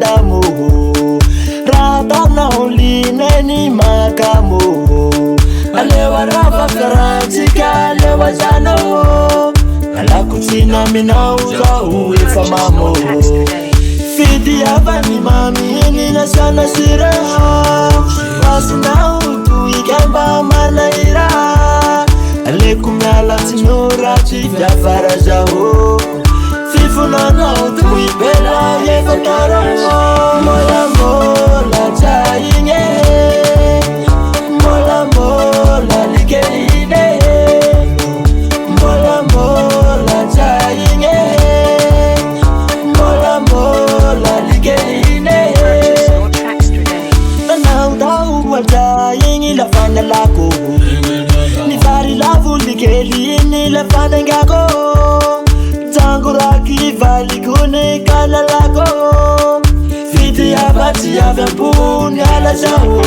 mandamo ratana ulineni makamo alewa rava karantika alewa jano alakutina minauza uifa mamo fidi avani mami nina sana sira wasina utu ikamba manaira alekum ala tinora tifya farajaho fifuna utu ibela yefatara mola mola chainye mola mola likeine mola mola chainye mola mola likeine nanau wachainye la fana lako ni fari lavu likeine la fana ngako Tanguraki valigune kala lako Fidi abati avempuni ala jaho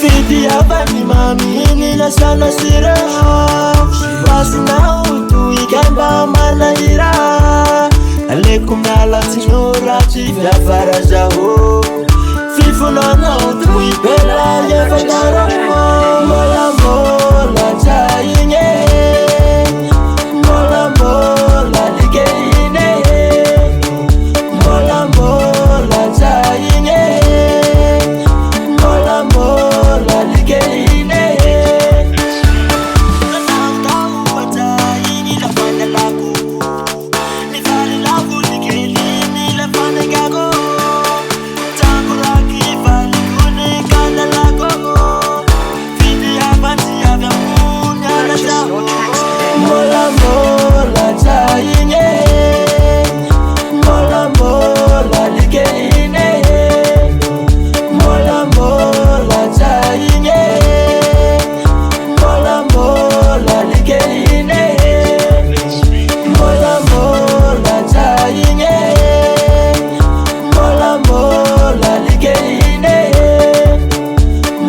Fidi abani mami nina sana sira Wasina utu ikamba manaira Alekum ala tinora chifya farajaho Fifuna na utu ibela yefatara Mola mola chainye Mola mola likeine Mola mola chainye Mola mola likeine Nanau wachaini la fana lako Ni fari lavu likeine la fana gago Tanguraki valigune kala lako Fidi abati avempuni ala jaho Mola mola chainye Mola mola likeine Mola mola chainye Mola mola likeine Mola mola chainye Mola mola likeine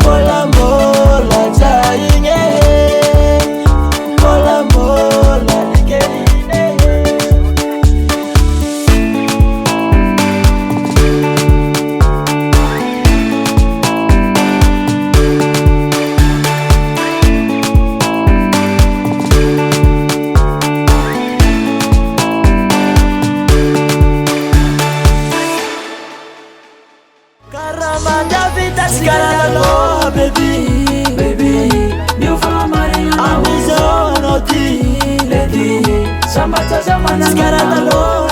Mola mola chainye Mola mola likeine Karamanda vita sikaralo baby Baby, new family Amizonoti lady, samba cha zamana sikaralo